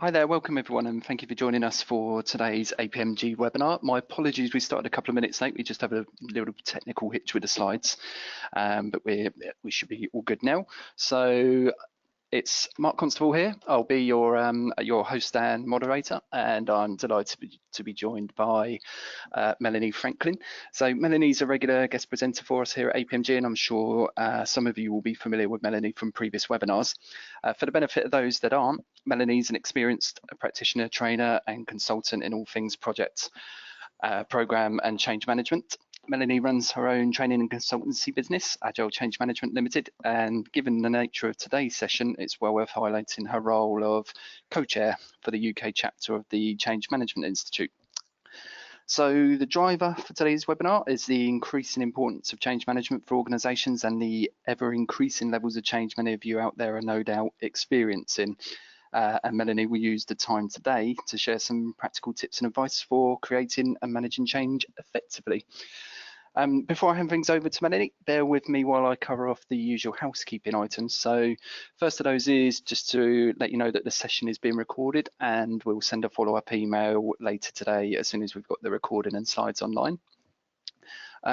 Hi there, welcome everyone, and thank you for joining us for today's APMG webinar. My apologies, we started a couple of minutes late. We just have a little technical hitch with the slides, but we should be all good now. So it's Mark Constable here. I'll be your host and moderator, and I'm delighted to be joined by Melanie Franklin. So Melanie's a regular guest presenter for us here at APMG, and I'm sure some of you will be familiar with Melanie from previous webinars. For the benefit of those that aren't, Melanie's an experienced practitioner, trainer, and consultant in all things project, program, and change management. Melanie runs her own training and consultancy business, Agile Change Management Limited, and given the nature of today's session, it's well worth highlighting her role of co-chair for the UK chapter of the Change Management Institute. So the driver for today's webinar is the increasing importance of change management for organisations and the ever-increasing levels of change many of you out there are no doubt experiencing. And Melanie will use the time today to share some practical tips and advice for creating and managing change effectively. Before I hand things over to Melanie, bear with me while I cover off the usual housekeeping items. So first of those is just to let you know that the session is being recorded, and we'll send a follow-up email later today as soon as we've got the recording and slides online.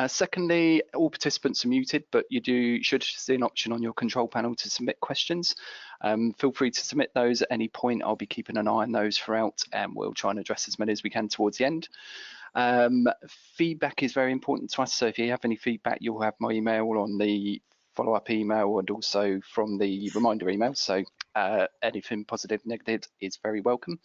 Secondly, all participants are muted, but you should see an option on your control panel to submit questions. Feel free to submit those at any point. I'll be keeping an eye on those throughout, and we'll try and address as many as we can towards the end. Feedback is very important to us, so if you have any feedback, you'll have my email on the follow-up email and also from the reminder email. So anything positive, negative is very welcome.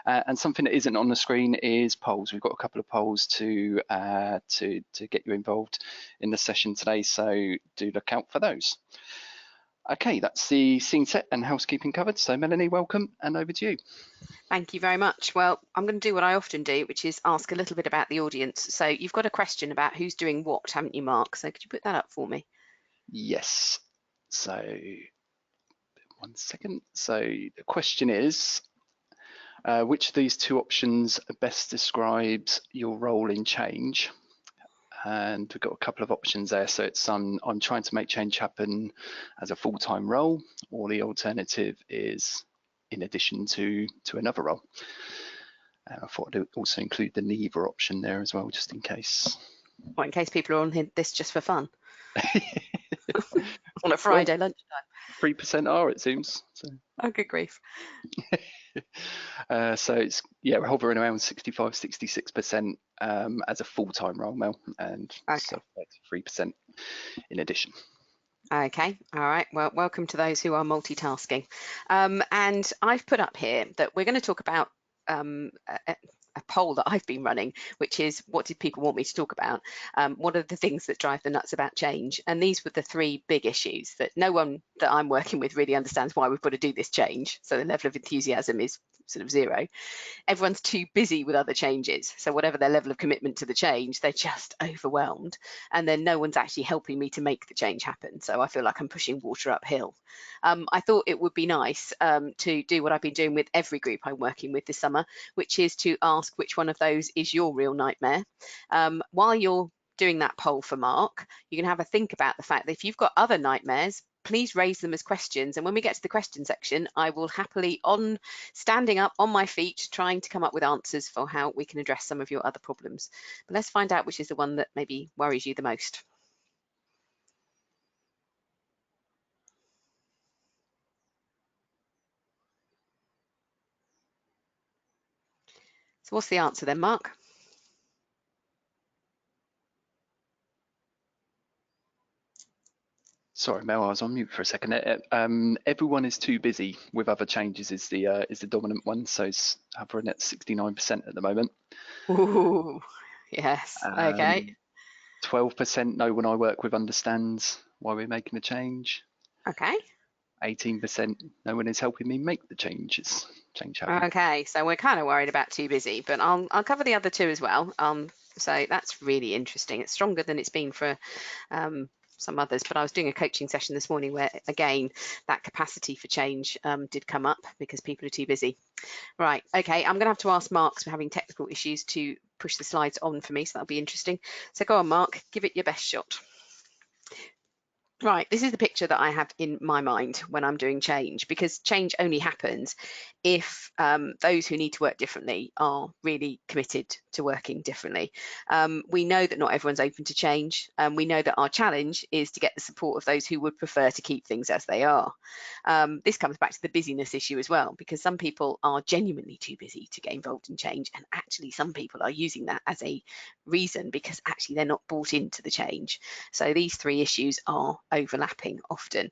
And something that isn't on the screen is polls. We've got a couple of polls to get you involved in the session today, so do look out for those. Okay, that's the scene set and housekeeping covered. So Melanie, welcome, and over to you. Thank you very much. Well, I'm going to do what I often do, which is ask a little bit about the audience. So you've got a question about who's doing what, haven't you, Mark? So could you put that up for me? Yes. So 1 second. So the question is, which of these two options best describes your role in change? And we've got a couple of options there. So it's I'm trying to make change happen as a full-time role, or the alternative is in addition to another role. And I thought I'd also include the neither option there as well, just in case. Well, in case people are on this just for fun. On a Friday lunchtime. 3% are, it seems. So. Oh, good grief. So it's, yeah, we're hovering around 65, 66% as a full-time role, Mel, and okay. So 3% in addition. Okay, all right, well, welcome to those who are multitasking. And I've put up here that we're going to talk about a poll that I've been running, which is, what did people want me to talk about? What are the things that drive the nuts about change? And these were the three big issues that no one that I'm working with really understands why we've got to do this change. So the level of enthusiasm is sort of zero. Everyone's too busy with other changes. So whatever their level of commitment to the change, they're just overwhelmed. And then no one's actually helping me to make the change happen. So I feel like I'm pushing water uphill. I thought it would be nice to do what I've been doing with every group I'm working with this summer, which is to ask which one of those is your real nightmare. While you're doing that poll for Mark, you can have a think about the fact that if you've got other nightmares, please raise them as questions. And when we get to the question section, I will happily, standing up on my feet, trying to come up with answers for how we can address some of your other problems. But let's find out which is the one that maybe worries you the most. So what's the answer then, Mark? Sorry, Mel, I was on mute for a second. Everyone is too busy with other changes is the dominant one, so it's hovering at 69% at the moment. Ooh, yes, okay. 12% no one I work with understands why we're making a change. Okay. 18% no one is helping me make the changes. Change happen. Okay, so we're kind of worried about too busy, but I'll cover the other two as well. So that's really interesting. It's stronger than it's been for some others, but I was doing a coaching session this morning where, again, that capacity for change did come up because people are too busy. Right, okay, I'm going to have to ask Mark, because we're having technical issues, to push the slides on for me, so that'll be interesting. So go on, Mark, give it your best shot. Right, this is the picture that I have in my mind when I'm doing change, because change only happens if those who need to work differently are really committed to working differently. We know that not everyone's open to change. We know that our challenge is to get the support of those who would prefer to keep things as they are. This comes back to the busyness issue as well, because some people are genuinely too busy to get involved in change, and actually some people are using that as a reason because actually they're not bought into the change. So these three issues are overlapping often.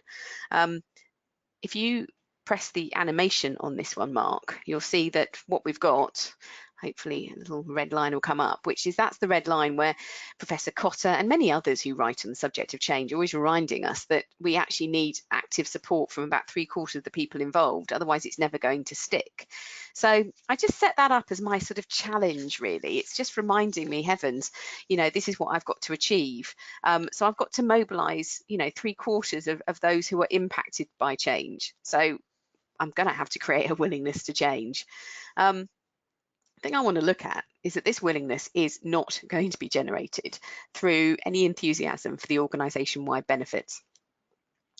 If you press the animation on this one, Mark, you'll see that what we've got, hopefully a little red line will come up, which is that's the red line where Professor Cotter and many others who write on the subject of change are always reminding us that we actually need active support from about 3/4 of the people involved, otherwise it's never going to stick. So I just set that up as my sort of challenge, really. It's just reminding me, heavens, you know, this is what I've got to achieve. So I've got to mobilize, you know, 3/4 of those who are impacted by change. So I'm going to have to create a willingness to change. The thing I want to look at is that this willingness is not going to be generated through any enthusiasm for the organisation-wide benefits.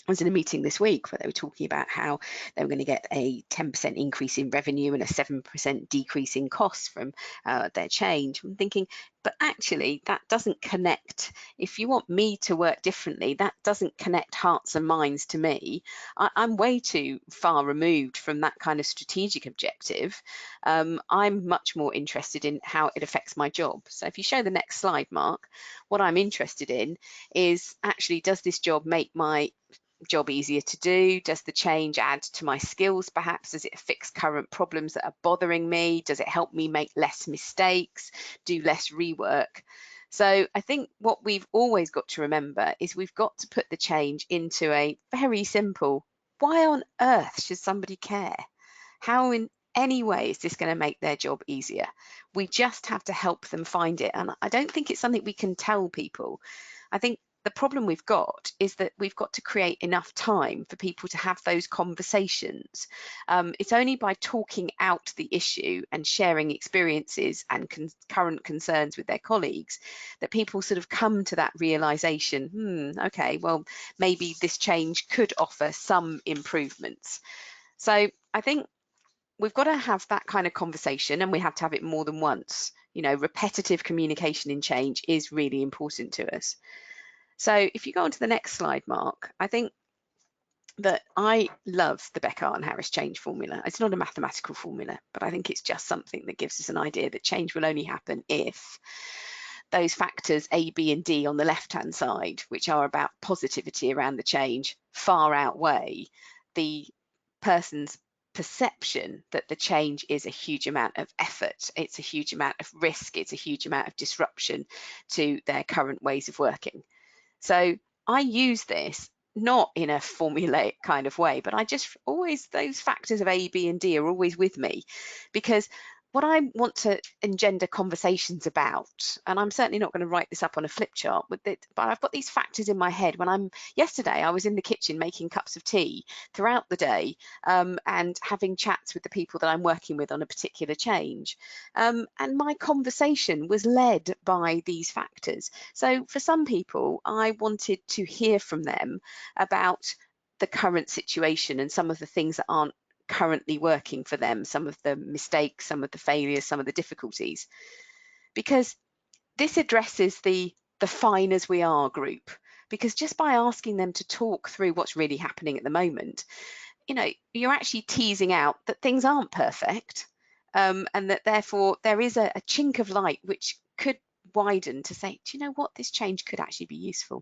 I was in a meeting this week where they were talking about how they were going to get a 10% increase in revenue and a 7% decrease in costs from their change. I'm thinking, but actually that doesn't connect. If you want me to work differently, that doesn't connect hearts and minds to me. I'm way too far removed from that kind of strategic objective. I'm much more interested in how it affects my job. So if you show the next slide, Mark, what I'm interested in is actually, does this job make my job easier to do? Does the change add to my skills perhaps? Does it fix current problems that are bothering me? Does it help me make less mistakes, do less rework? So I think what we've always got to remember is we've got to put the change into a very simple, why on earth should somebody care? How in any way is this going to make their job easier? We just have to help them find it. And I don't think it's something we can tell people. I think the problem we've got is that we've got to create enough time for people to have those conversations. It's only by talking out the issue and sharing experiences and current concerns with their colleagues that people sort of come to that realization, okay, well, maybe this change could offer some improvements. So I think we've got to have that kind of conversation, and we have to have it more than once. You know, repetitive communication in change is really important to us. So if you go on to the next slide, Mark, I think that I love the Becker and Harris change formula. It's not a mathematical formula, but I think it's just something that gives us an idea that change will only happen if those factors A, B, and D on the left-hand side, which are about positivity around the change, far outweigh the person's perception that the change is a huge amount of effort, it's a huge amount of risk, it's a huge amount of disruption to their current ways of working. So I use this not in a formulaic kind of way, but I just always, those factors of A, B, and D are always with me, because what I want to engender conversations about, and I'm certainly not going to write this up on a flip chart with it, but I've got these factors in my head when yesterday I was in the kitchen making cups of tea throughout the day, and having chats with the people that I'm working with on a particular change. And my conversation was led by these factors. So for some people, I wanted to hear from them about the current situation and some of the things that aren't currently working for them, some of the mistakes, some of the failures, some of the difficulties, because this addresses the fine as we are group. Because just by asking them to talk through what's really happening at the moment, you know, you're actually teasing out that things aren't perfect, and that therefore there is a chink of light which could widen to say, do you know what, this change could actually be useful.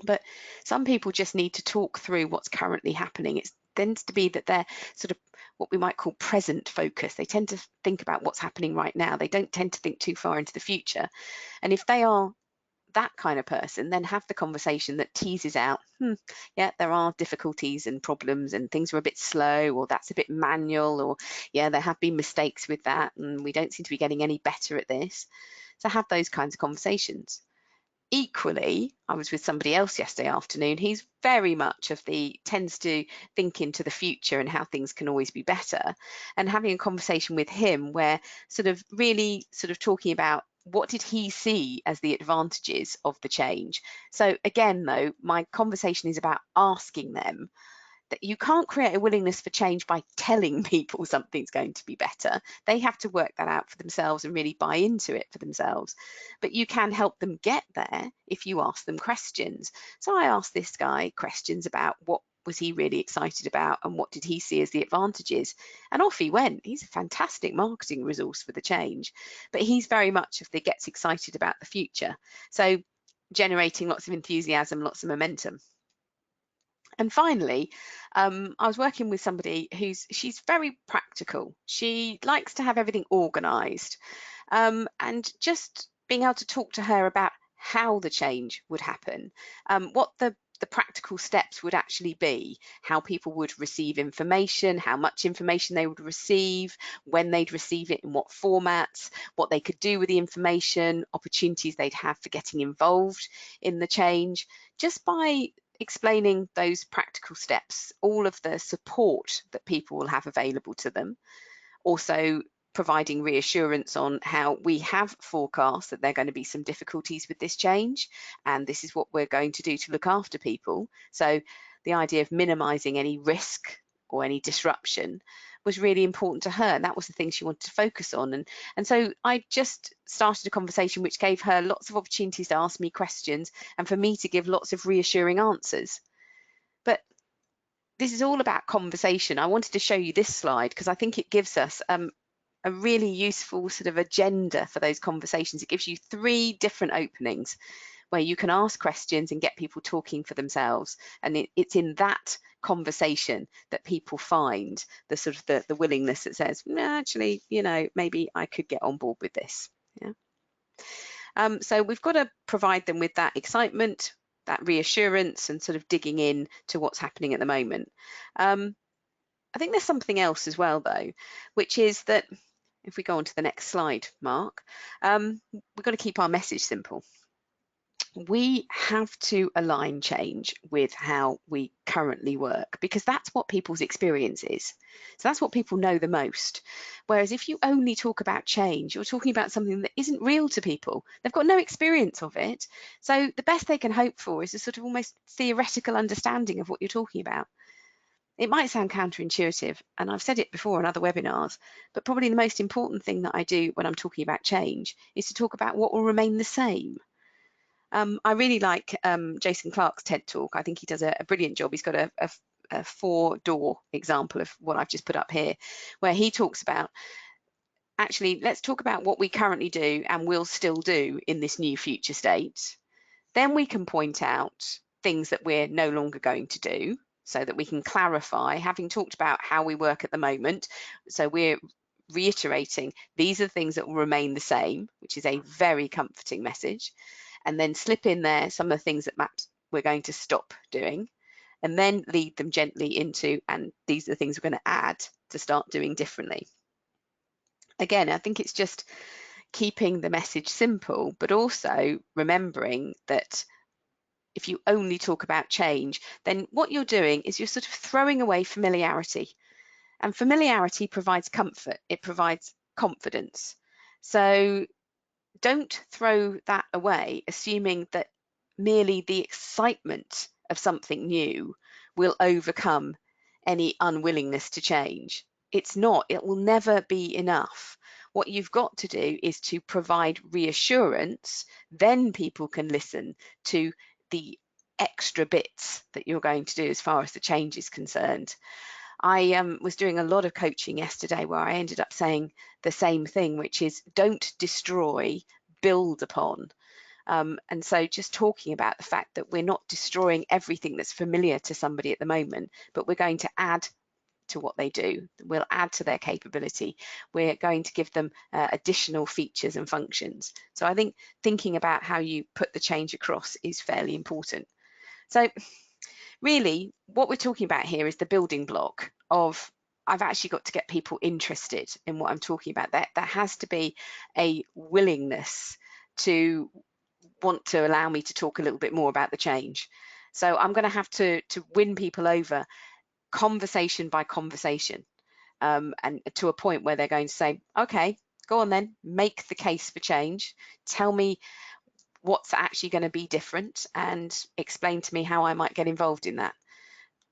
But some people just need to talk through what's currently happening. It tends to be that they're sort of what we might call present focus. They tend to think about what's happening right now. They don't tend to think too far into the future. And if they are that kind of person, then have the conversation that teases out, yeah, there are difficulties and problems and things are a bit slow, or that's a bit manual, or yeah, there have been mistakes with that and we don't seem to be getting any better at this. So have those kinds of conversations. Equally, I was with somebody else yesterday afternoon. He's very much tends to think into the future and how things can always be better. And having a conversation with him where really talking about what did he see as the advantages of the change? So again, though, my conversation is about asking them. That you can't create a willingness for change by telling people something's going to be better. They have to work that out for themselves and really buy into it for themselves. But you can help them get there if you ask them questions. So I asked this guy questions about what was he really excited about and what did he see as the advantages, and off he went. He's a fantastic marketing resource for the change, but he's very much of the gets excited about the future, so generating lots of enthusiasm, lots of momentum. And finally, I was working with somebody she's very practical. She likes to have everything organised, and just being able to talk to her about how the change would happen, what the practical steps would actually be, how people would receive information, how much information they would receive, when they'd receive it, in what formats, what they could do with the information, opportunities they'd have for getting involved in the change, just by explaining those practical steps, all of the support that people will have available to them. Also providing reassurance on how we have forecast that there are going to be some difficulties with this change, and this is what we're going to do to look after people. So the idea of minimizing any risk or any disruption was really important to her, and that was the thing she wanted to focus on. And so I just started a conversation which gave her lots of opportunities to ask me questions and for me to give lots of reassuring answers. But this is all about conversation. I wanted to show you this slide because I think it gives us a really useful sort of agenda for those conversations. It gives you 3 different openings where you can ask questions and get people talking for themselves, and it's in that conversation that people find the sort of the willingness that says, no, actually, you know, maybe I could get on board with this. Yeah. So we've got to provide them with that excitement, that reassurance, and sort of digging in to what's happening at the moment. I think there's something else as well, though, which is that if we go on to the next slide, Mark, we've got to keep our message simple. We have to align change with how we currently work, because that's what people's experience is. So that's what people know the most. Whereas if you only talk about change, you're talking about something that isn't real to people. They've got no experience of it. So the best they can hope for is a sort of almost theoretical understanding of what you're talking about. It might sound counterintuitive, and I've said it before in other webinars, but probably the most important thing that I do when I'm talking about change is to talk about what will remain the same. I really like Jason Clark's TED Talk. I think he does a brilliant job. He's got a 4-door example of what I've just put up here, where he talks about, actually, let's talk about what we currently do and will still do in this new future state. Then we can point out things that we're no longer going to do, so that we can clarify, having talked about how we work at the moment. So we're reiterating these are the things that will remain the same, which is a very comforting message. And then slip in there some of the things that we're going to stop doing, and then lead them gently into, and these are the things we're going to add to start doing differently. Again, I think it's just keeping the message simple, but also remembering that if you only talk about change, then what you're doing is you're sort of throwing away familiarity. And familiarity provides comfort, it provides confidence. So don't throw that away, assuming that merely the excitement of something new will overcome any unwillingness to change. It's not, it will never be enough. What you've got to do is to provide reassurance, then people can listen to the extra bits that you're going to do as far as the change is concerned. I was doing a lot of coaching yesterday where I ended up saying the same thing, which is don't destroy, build upon. And so just talking about the fact that we're not destroying everything that's familiar to somebody at the moment, but we're going to add to what they do. We'll add to their capability. We're going to give them additional features and functions. So I think thinking about how you put the change across is fairly important. So really, what we're talking about here is the building block of, I've actually got to get people interested in what I'm talking about. There has to be a willingness to want to allow me to talk a little bit more about the change. So I'm going to have to win people over conversation by conversation, and to a point where they're going to say, okay, go on then, make the case for change. Tell me what's actually going to be different and explain to me how I might get involved in that.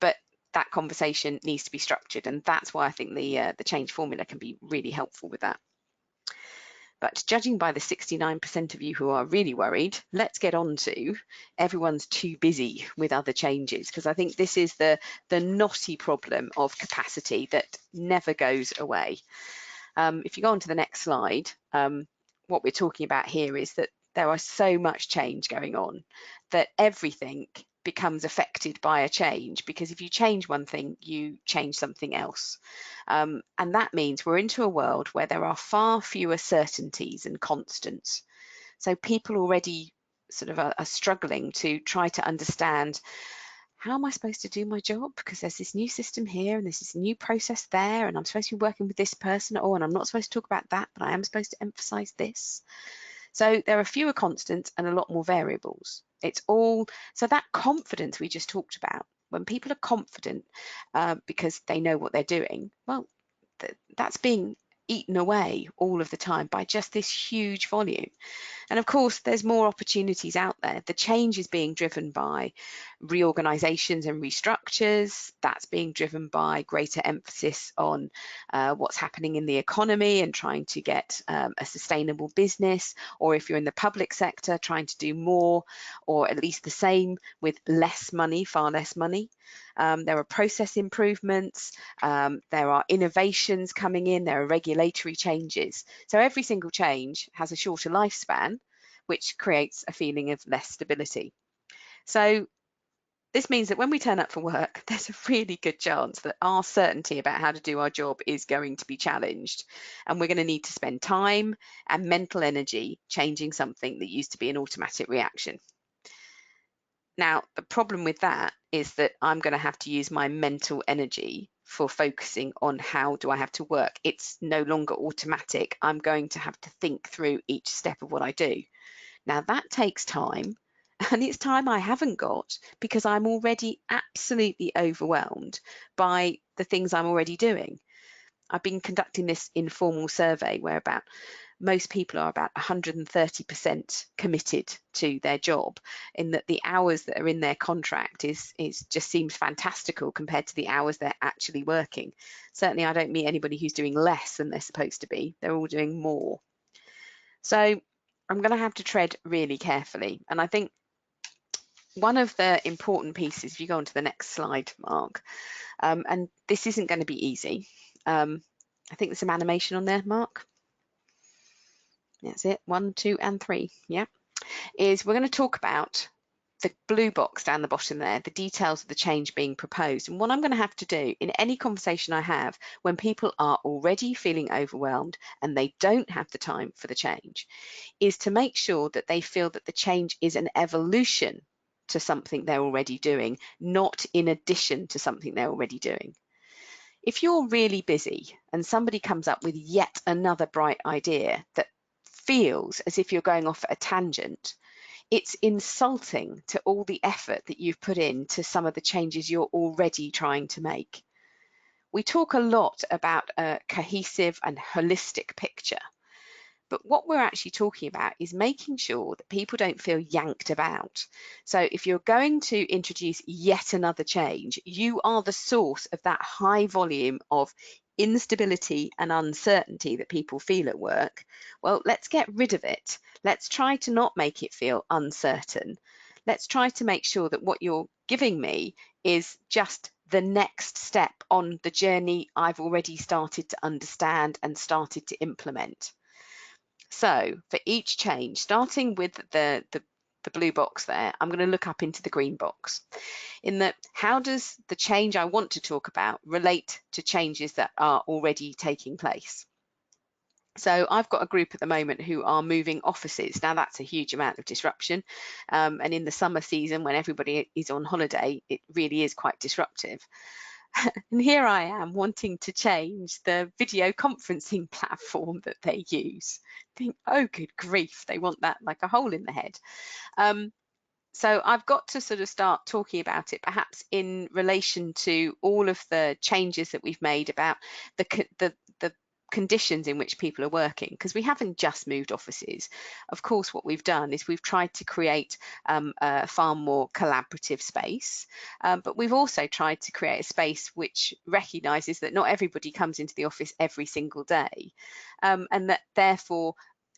But that conversation needs to be structured, and that's why I think the change formula can be really helpful with that. But judging by the 69% of you who are really worried, let's get on to everyone's too busy with other changes, because I think this is the knotty problem of capacity that never goes away. If you go on to the next slide, what we're talking about here is that there are so much change going on that everything becomes affected by a change, because if you change one thing, you change something else. And that means we're into a world where there are far fewer certainties and constants. So people already sort of are struggling to try to understand, how am I supposed to do my job? Because there's this new system here and there's this new process there, and I'm supposed to be working with this person. Oh, and I'm not supposed to talk about that, but I am supposed to emphasize this. So there are fewer constants and a lot more variables. It's all, so that confidence we just talked about, when people are confident because they know what they're doing, well, that's being eaten away all of the time by just this huge volume. And of course, there's more opportunities out there. The change is being driven by reorganizations and restructures. That's being driven by greater emphasis on what's happening in the economy and trying to get a sustainable business, or if you're in the public sector, trying to do more or at least the same with less money, far less money. There are process improvements, there are innovations coming in, there are regulatory changes. So every single change has a shorter lifespan, which creates a feeling of less stability. So this means that when we turn up for work, there's a really good chance that our certainty about how to do our job is going to be challenged. And we're going to need to spend time and mental energy changing something that used to be an automatic reaction. Now, the problem with that is that I'm going to have to use my mental energy for focusing on how do I have to work. It's no longer automatic. I'm going to have to think through each step of what I do. Now, that takes time, and it's time I haven't got because I'm already absolutely overwhelmed by the things I'm already doing. I've been conducting this informal survey where most people are about 130% committed to their job, in that the hours that are in their contract is just seems fantastical compared to the hours they're actually working. Certainly I don't meet anybody who's doing less than they're supposed to be. They're all doing more. So I'm going to have to tread really carefully. And I think one of the important pieces, if you go on to the next slide, Mark, and this isn't going to be easy. I think there's some animation on there, Mark. That's it, 1, 2, and 3, yeah, is we're going to talk about the blue box down the bottom there, the details of the change being proposed. And what I'm going to have to do in any conversation I have when people are already feeling overwhelmed and they don't have the time for the change, is to make sure that they feel that the change is an evolution to something they're already doing, not in addition to something they're already doing. If you're really busy and somebody comes up with yet another bright idea that feels as if you're going off at a tangent, it's insulting to all the effort that you've put into some of the changes you're already trying to make. We talk a lot about a cohesive and holistic picture, but what we're actually talking about is making sure that people don't feel yanked about. So if you're going to introduce yet another change, you are the source of that high volume of instability and uncertainty that people feel at work. Well, let's get rid of it. Let's try to not make it feel uncertain. Let's try to make sure that what you're giving me is just the next step on the journey I've already started to understand and started to implement. So for each change, starting with the blue box there, I'm going to look up into the green box. In that, how does the change I want to talk about relate to changes that are already taking place? So I've got a group at the moment who are moving offices. Now that's a huge amount of disruption. And in the summer season, when everybody is on holiday, it really is quite disruptive. And here I am wanting to change the video conferencing platform that they use. Think, oh, good grief, they want that like a hole in the head. So I've got to sort of start talking about it, perhaps in relation to all of the changes that we've made about the conditions in which people are working, because we haven't just moved offices. Of course, what we've done is we've tried to create a far more collaborative space, but we've also tried to create a space which recognises that not everybody comes into the office every single day, and that therefore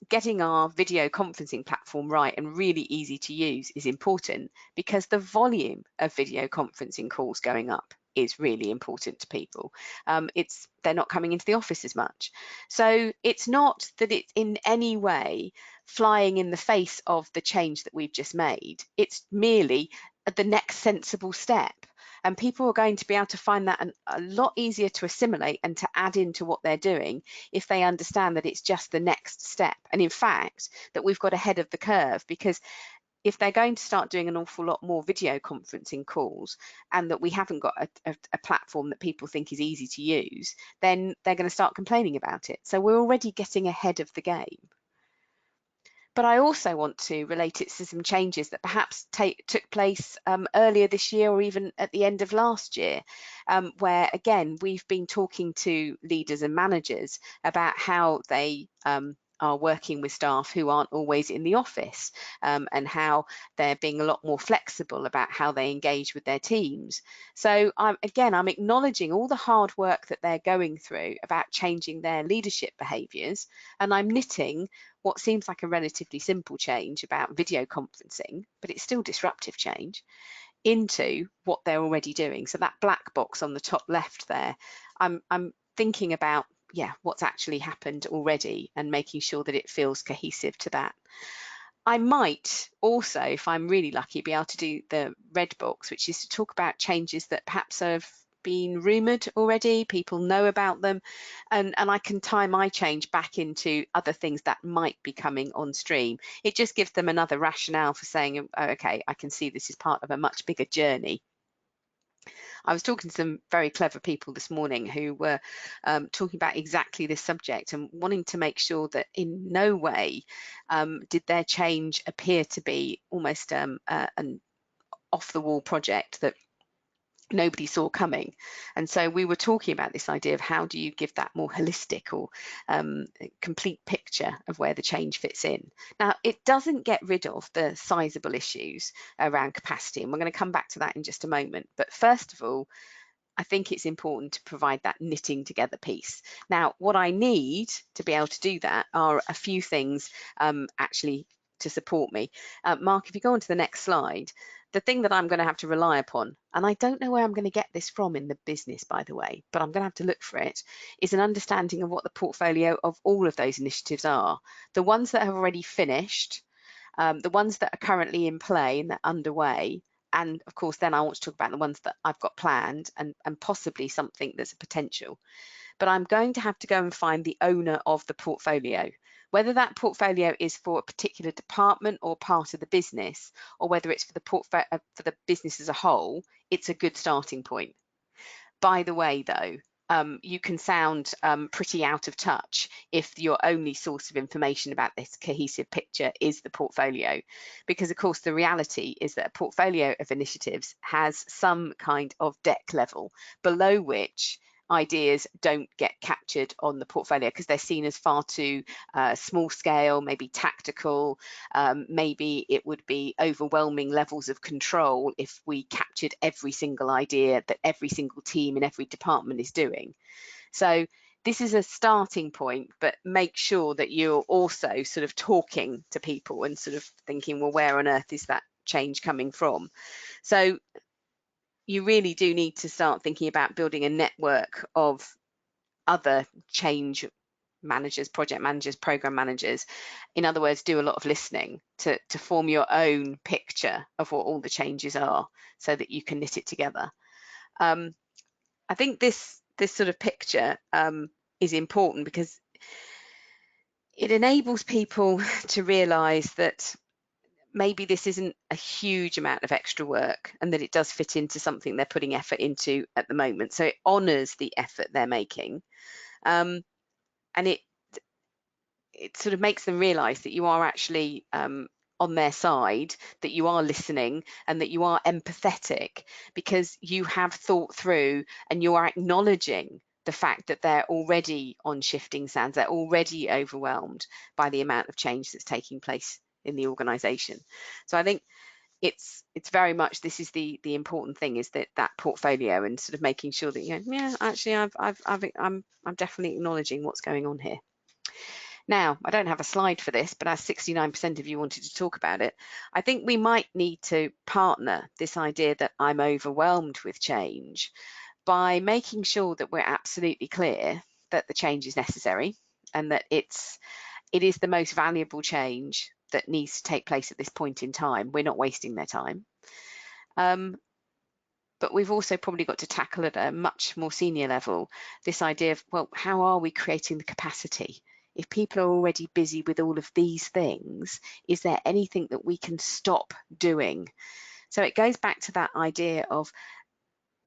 getting our video conferencing platform right and really easy to use is important, because the volume of video conferencing calls going up is really important to people. They're not coming into the office as much. So it's not that it's in any way flying in the face of the change that we've just made. It's merely the next sensible step. And people are going to be able to find that a lot easier to assimilate and to add into what they're doing if they understand that it's just the next step. And in fact, that we've got ahead of the curve, because if they're going to start doing an awful lot more video conferencing calls, and that we haven't got a platform that people think is easy to use, then they're going to start complaining about it. So we're already getting ahead of the game. But I also want to relate it to some changes that perhaps took place earlier this year, or even at the end of last year, where again, we've been talking to leaders and managers about how they are working with staff who aren't always in the office, and how they're being a lot more flexible about how they engage with their teams. So I'm acknowledging all the hard work that they're going through about changing their leadership behaviours, and I'm knitting what seems like a relatively simple change about video conferencing, but it's still disruptive change, into what they're already doing. So that black box on the top left there, I'm thinking about, yeah, what's actually happened already and making sure that it feels cohesive to that. I might also, if I'm really lucky, be able to do the red box, which is to talk about changes that perhaps have been rumoured already, people know about them, and I can tie my change back into other things that might be coming on stream. It just gives them another rationale for saying, oh, okay, I can see this is part of a much bigger journey. I was talking to some very clever people this morning who were talking about exactly this subject and wanting to make sure that in no way did their change appear to be almost an off-the-wall project that nobody saw coming. And so we were talking about this idea of how do you give that more holistic or complete picture of where the change fits in. Now, it doesn't get rid of the sizable issues around capacity, and we're going to come back to that in just a moment. But first of all, I think it's important to provide that knitting together piece. Now, what I need to be able to do that are a few things actually to support me. Mark, if you go on to the next slide, the thing that I'm going to have to rely upon, and I don't know where I'm going to get this from in the business, by the way, but I'm going to have to look for it, is an understanding of what the portfolio of all of those initiatives are. The ones that have already finished, the ones that are currently in play and that are underway, and of course, then I want to talk about the ones that I've got planned and possibly something that's a potential. But I'm going to have to go and find the owner of the portfolio, whether that portfolio is for a particular department or part of the business, or whether it's for the business as a whole. It's a good starting point. By the way, though, you can sound pretty out of touch if your only source of information about this cohesive picture is the portfolio, because of course the reality is that a portfolio of initiatives has some kind of deck level below which ideas don't get captured on the portfolio because they're seen as far too small scale, maybe tactical, maybe it would be overwhelming levels of control if we captured every single idea that every single team in every department is doing. So this is a starting point, but make sure that you're also sort of talking to people and sort of thinking, well, where on earth is that change coming from? So you really do need to start thinking about building a network of other change managers, project managers, program managers. In other words, do a lot of listening to form your own picture of what all the changes are so that you can knit it together. I think this sort of picture is important because it enables people to realise that maybe this isn't a huge amount of extra work and that it does fit into something they're putting effort into at the moment. So it honours the effort they're making, and it sort of makes them realise that you are actually on their side, that you are listening and that you are empathetic because you have thought through and you are acknowledging the fact that they're already on shifting sands, they're already overwhelmed by the amount of change that's taking place in the organisation. So I think it's very much, this is the important thing, is that portfolio and sort of making sure that, yeah, actually I'm definitely acknowledging what's going on here. Now, I don't have a slide for this, but as 69% of you wanted to talk about it, I think we might need to partner this idea that I'm overwhelmed with change by making sure that we're absolutely clear that the change is necessary and that it is the most valuable change that needs to take place at this point in time. We're not wasting their time. But we've also probably got to tackle at a much more senior level this idea of, well, how are we creating the capacity? If people are already busy with all of these things, is there anything that we can stop doing? So it goes back to that idea of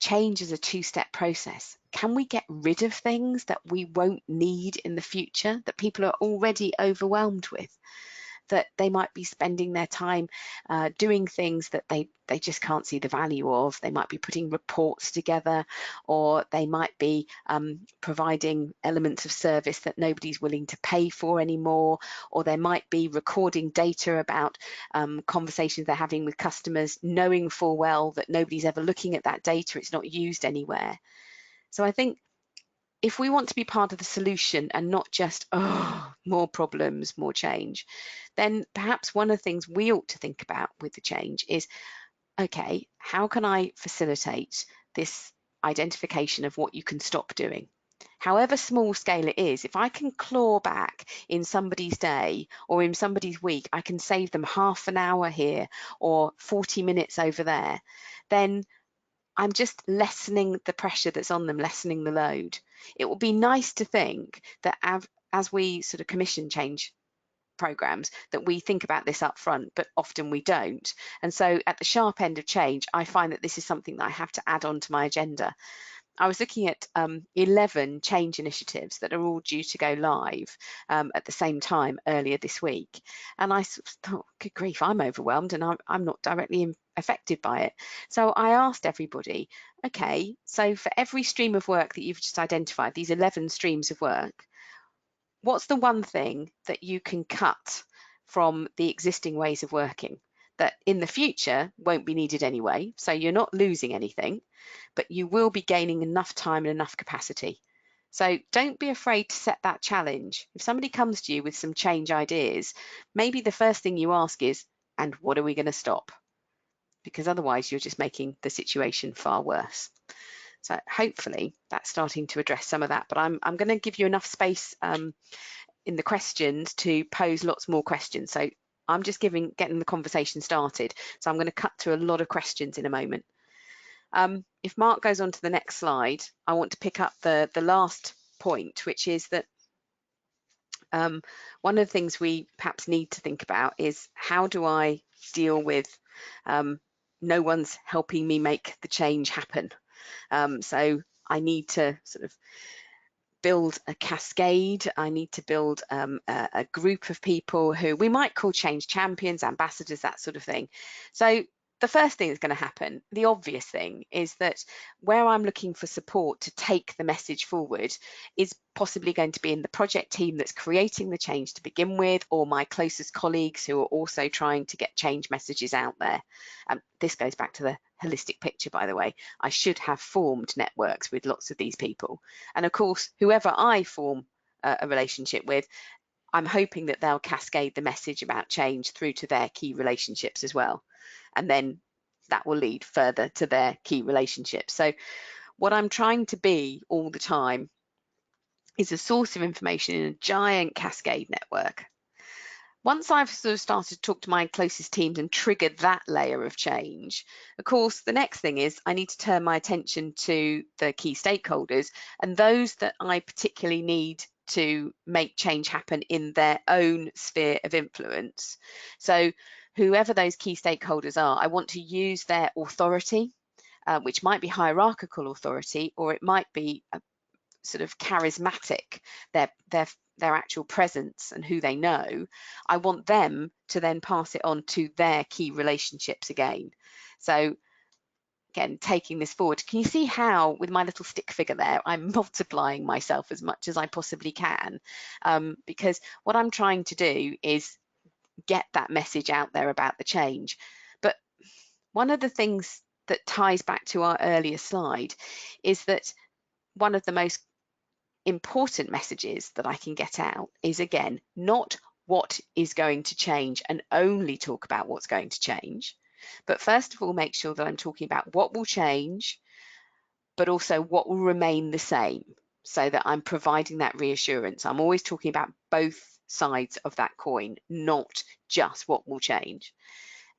change as a two-step process. Can we get rid of things that we won't need in the future, that people are already overwhelmed with? That they might be spending their time doing things that they just can't see the value of. They might be putting reports together, or they might be providing elements of service that nobody's willing to pay for anymore, or they might be recording data about conversations they're having with customers, knowing full well that nobody's ever looking at that data, it's not used anywhere. So I think if we want to be part of the solution and not just, oh, more problems, more change, then perhaps one of the things we ought to think about with the change is, okay, how can I facilitate this identification of what you can stop doing? However small scale it is, if I can claw back in somebody's day or in somebody's week, I can save them half an hour here or 40 minutes over there, then I'm just lessening the pressure that's on them, lessening the load. It would be nice to think that as we sort of commission change programs, that we think about this up front, but often we don't. And so at the sharp end of change, I find that this is something that I have to add on to my agenda. I was looking at 11 change initiatives that are all due to go live at the same time earlier this week. And I thought, good grief, I'm overwhelmed and I'm not directly affected by it. So I asked everybody, okay, so for every stream of work that you've just identified, these 11 streams of work, what's the one thing that you can cut from the existing ways of working that in the future won't be needed anyway? So you're not losing anything, but you will be gaining enough time and enough capacity. So don't be afraid to set that challenge. If somebody comes to you with some change ideas, maybe the first thing you ask is, and what are we going to stop? Because otherwise you're just making the situation far worse. So hopefully that's starting to address some of that, but I'm going to give you enough space in the questions to pose lots more questions. So I'm just getting the conversation started. So I'm going to cut through a lot of questions in a moment. If Mark goes on to the next slide, I want to pick up the last point, which is that one of the things we perhaps need to think about is, how do I deal with no one's helping me make the change happen? So I need to sort of build a cascade. I need to build a group of people who we might call change champions, ambassadors, that sort of thing. So the first thing that's going to happen, the obvious thing, is that where I'm looking for support to take the message forward is possibly going to be in the project team that's creating the change to begin with, or my closest colleagues who are also trying to get change messages out there. This goes back to the holistic picture, by the way. I should have formed networks with lots of these people. And of course, whoever I form a relationship with, I'm hoping that they'll cascade the message about change through to their key relationships as well. And then that will lead further to their key relationships. So what I'm trying to be all the time is a source of information in a giant cascade network. Once I've sort of started to talk to my closest teams and triggered that layer of change, of course, the next thing is I need to turn my attention to the key stakeholders and those that I particularly need to make change happen in their own sphere of influence. So whoever those key stakeholders are, I want to use their authority, which might be hierarchical authority, or it might be a sort of charismatic, their actual presence and who they know. I want them to then pass it on to their key relationships again. So again, taking this forward. Can you see how, with my little stick figure there, I'm multiplying myself as much as I possibly can? Because what I'm trying to do is get that message out there about the change. But one of the things that ties back to our earlier slide is that one of the most important messages that I can get out is, again, not what is going to change and only talk about what's going to change, but first of all, make sure that I'm talking about what will change, but also what will remain the same, so that I'm providing that reassurance. I'm always talking about both sides of that coin, not just what will change.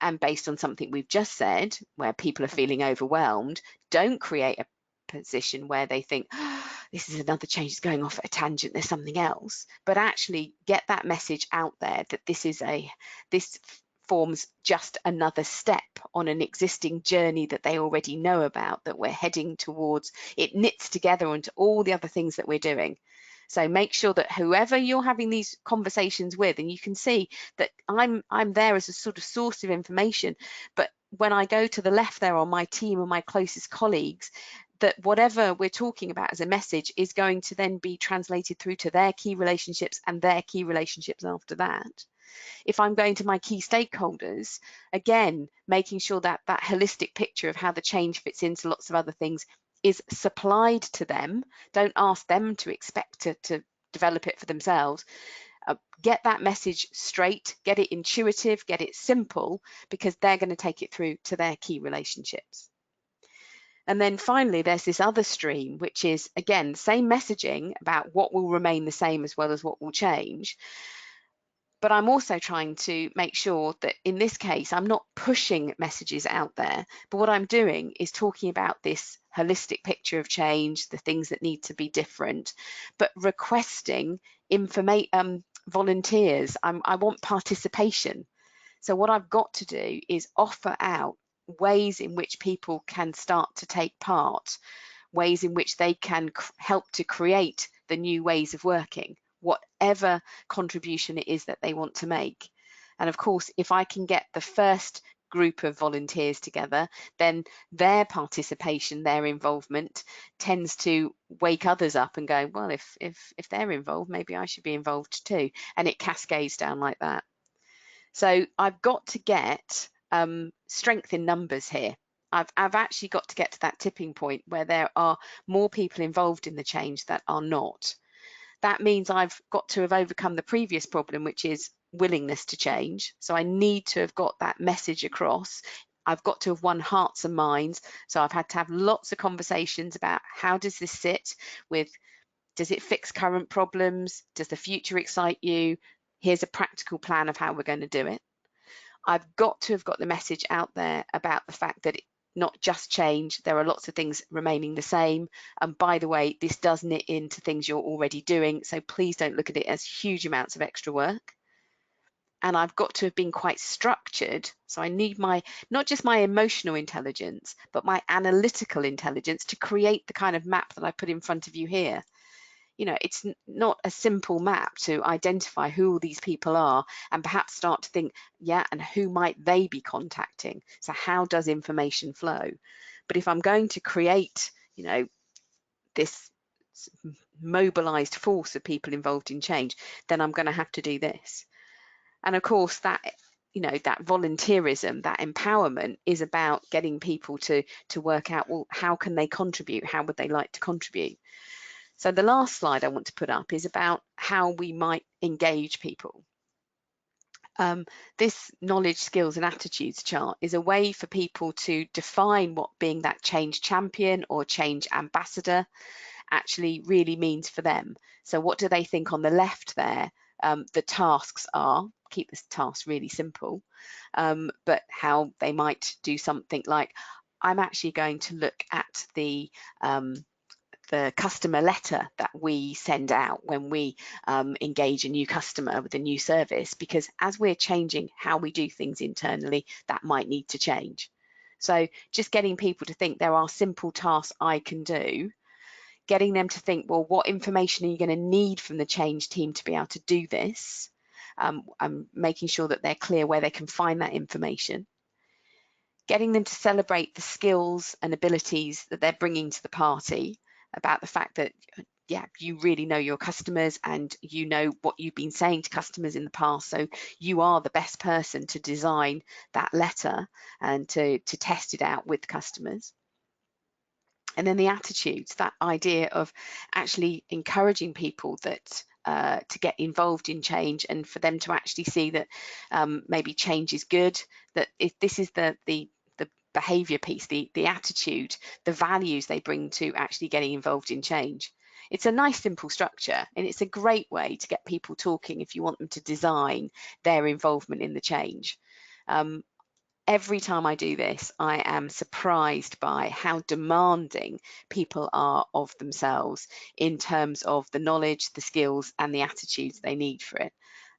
And based on something we've just said, where people are feeling overwhelmed, don't create a position where they think, oh, this is another change, it's going off at a tangent, there's something else, but actually get that message out there that this forms just another step on an existing journey that they already know about, that we're heading towards. It knits together onto all the other things that we're doing. So make sure that whoever you're having these conversations with, and you can see that I'm there as a sort of source of information, but when I go to the left there on my team and my closest colleagues, that whatever we're talking about as a message is going to then be translated through to their key relationships and their key relationships after that. If I'm going to my key stakeholders, again, making sure that that holistic picture of how the change fits into lots of other things is supplied to them. Don't ask them to expect to develop it for themselves. Get that message straight, get it intuitive, get it simple, because they're going to take it through to their key relationships. And then finally, there's this other stream, which is, again, same messaging about what will remain the same as well as what will change. But I'm also trying to make sure that in this case, I'm not pushing messages out there, but what I'm doing is talking about this holistic picture of change, the things that need to be different, but requesting volunteers. I want participation. So what I've got to do is offer out ways in which people can start to take part, ways in which they can help to create the new ways of working, whatever contribution it is that they want to make. And of course, if I can get the first group of volunteers together, then their participation, their involvement tends to wake others up and go, well, if they're involved, maybe I should be involved too. And it cascades down like that. So I've got to get strength in numbers here. I've actually got to get to that tipping point where there are more people involved in the change that are not. That means I've got to have overcome the previous problem, which is willingness to change. So I need to have got that message across. I've got to have won hearts and minds. So I've had to have lots of conversations about how does this sit with, does it fix current problems? Does the future excite you? Here's a practical plan of how we're going to do it. I've got to have got the message out there about the fact that not just change, there are lots of things remaining the same. And by the way, this does knit into things you're already doing. So please don't look at it as huge amounts of extra work. And I've got to have been quite structured. So I need not just my emotional intelligence, but my analytical intelligence to create the kind of map that I put in front of you here. You know, it's not a simple map to identify who all these people are and perhaps start to think, yeah, and who might they be contacting? So how does information flow? But if I'm going to create, you know, this mobilized force of people involved in change, then I'm going to have to do this. And of course, that, you know, that volunteerism, that empowerment is about getting people to work out, well, how can they contribute? How would they like to contribute? So the last slide I want to put up is about how we might engage people. This knowledge, skills and attitudes chart is a way for people to define what being that change champion or change ambassador actually really means for them. So what do they think on the left there? The tasks are, keep this task really simple, but how they might do something like, I'm actually going to look at the customer letter that we send out when we engage a new customer with a new service, because as we're changing how we do things internally, that might need to change. So just getting people to think there are simple tasks I can do, getting them to think, well, what information are you going to need from the change team to be able to do this? Making sure that they're clear where they can find that information. getting them to celebrate the skills and abilities that they're bringing to the party, about the fact that, yeah, you really know your customers and you know what you've been saying to customers in the past, so you are the best person to design that letter and to test it out with customers. And then the attitudes, that idea of actually encouraging people that to get involved in change, and for them to actually see that maybe change is good, that if this is the behavior piece, the attitude, the values they bring to actually getting involved in change. It's a nice simple structure, and it's a great way to get people talking if you want them to design their involvement in the change. Every time I do this, I am surprised by how demanding people are of themselves in terms of the knowledge, the skills, and the attitudes they need for it.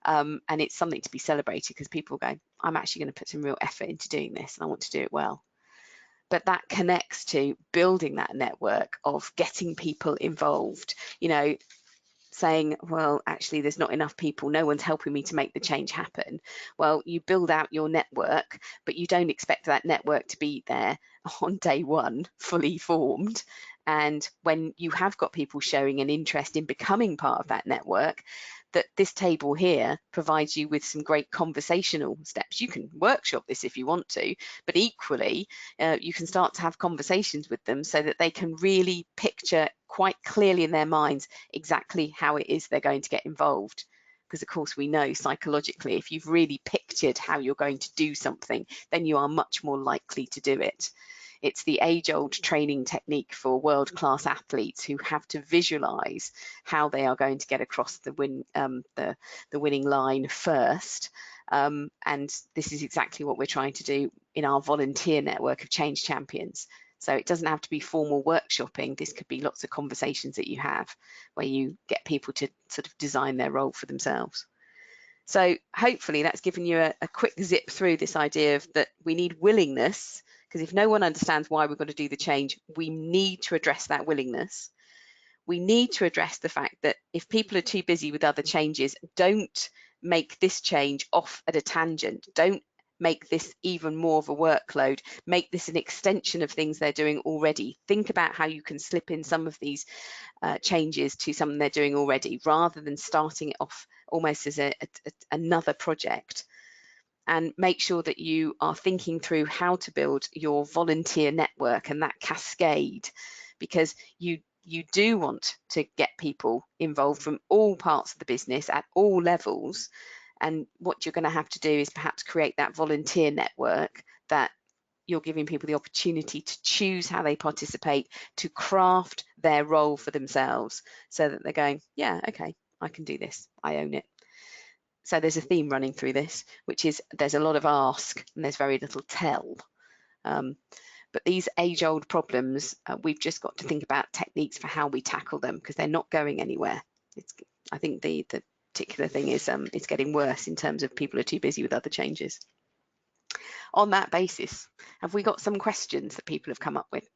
And it's something to be celebrated, because people go, I'm actually going to put some real effort into doing this and I want to do it well. But that connects to building that network of getting people involved, you know, saying, well, actually, there's not enough people, no one's helping me to make the change happen. Well, you build out your network, but you don't expect that network to be there on day one, fully formed. And when you have got people showing an interest in becoming part of that network, that this table here provides you with some great conversational steps. You can workshop this if you want to, but equally, you can start to have conversations with them so that they can really picture quite clearly in their minds exactly how it is they're going to get involved. Because of course we know psychologically, if you've really pictured how you're going to do something, then you are much more likely to do it. It's the age-old training technique for world-class athletes who have to visualize how they are going to get across the winning line first. And this is exactly what we're trying to do in our volunteer network of change champions. So it doesn't have to be formal workshopping. This could be lots of conversations that you have where you get people to sort of design their role for themselves. So hopefully that's given you a quick zip through this idea of that we need willingness, because if no one understands why we've got to do the change, we need to address that willingness. We need to address the fact that if people are too busy with other changes, don't make this change off at a tangent. Don't make this even more of a workload. Make this an extension of things they're doing already. Think about how you can slip in some of these changes to something they're doing already, rather than starting it off almost as another project. And make sure that you are thinking through how to build your volunteer network and that cascade, because you do want to get people involved from all parts of the business at all levels. And what you're going to have to do is perhaps create that volunteer network that you're giving people the opportunity to choose how they participate, to craft their role for themselves, so that they're going, yeah, okay, I can do this, I own it. So there's a theme running through this, which is there's a lot of ask and there's very little tell. But these age-old problems, we've just got to think about techniques for how we tackle them, because they're not going anywhere. I think the particular thing is it's getting worse in terms of people are too busy with other changes. On that basis, have we got some questions that people have come up with?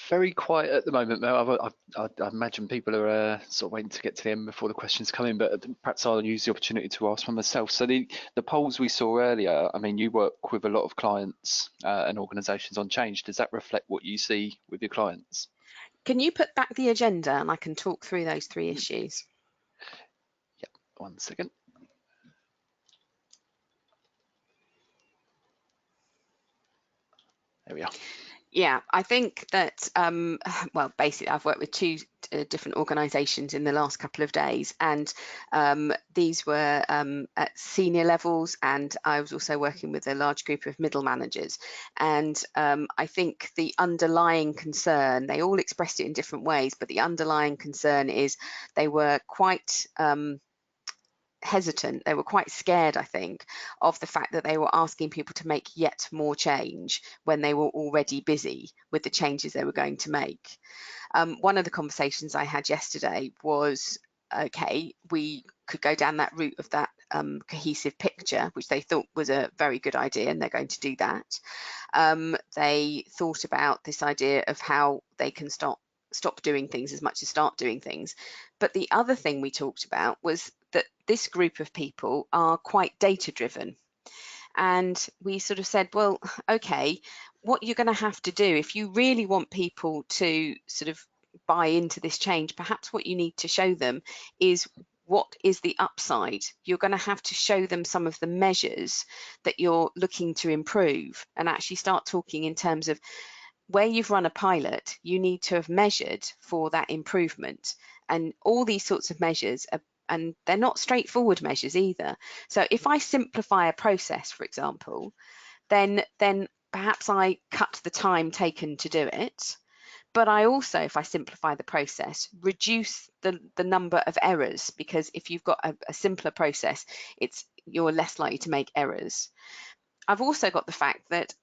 Very quiet at the moment, Mel. I imagine people are sort of waiting to get to the end before the questions come in, but perhaps I'll use the opportunity to ask one myself. So the polls we saw earlier, I mean, you work with a lot of clients and organisations on change. Does that reflect what you see with your clients? Can you put back the agenda and I can talk through those three issues? Yep, 1 second. There we are. Yeah, I think that, well, basically I've worked with two different organisations in the last couple of days, and these were at senior levels, and I was also working with a large group of middle managers. And I think the underlying concern, they all expressed it in different ways, but the underlying concern is they were quite hesitant. They were quite scared, I think, of the fact that they were asking people to make yet more change when they were already busy with the changes they were going to make. One of the conversations I had yesterday was, okay, we could go down that route of that cohesive picture, which they thought was a very good idea, and they're going to do that. They thought about this idea of how they can stop doing things as much as start doing things. But the other thing we talked about was that this group of people are quite data driven. And we sort of said, well, okay, what you're going to have to do if you really want people to sort of buy into this change, perhaps what you need to show them is what is the upside. You're going to have to show them some of the measures that you're looking to improve, and actually start talking in terms of where you've run a pilot, you need to have measured for that improvement. And all these sorts of measures are, and they're not straightforward measures either. So if I simplify a process, for example, then perhaps I cut the time taken to do it. But I also, if I simplify the process, reduce the number of errors, because if you've got a simpler process, you're less likely to make errors. I've also got the fact that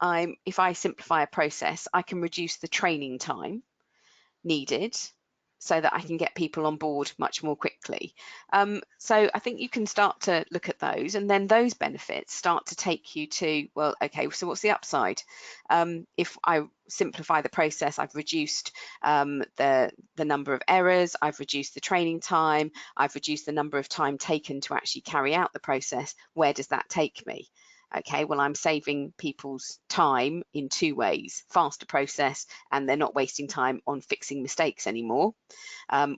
if I simplify a process, I can reduce the training time needed so that I can get people on board much more quickly. So I think you can start to look at those, and then those benefits start to take you to, well, okay, so what's the upside? If I simplify the process, I've reduced the number of errors, I've reduced the training time, I've reduced the number of time taken to actually carry out the process. Where does that take me? Okay, well, I'm saving people's time in two ways: faster process, and they're not wasting time on fixing mistakes anymore.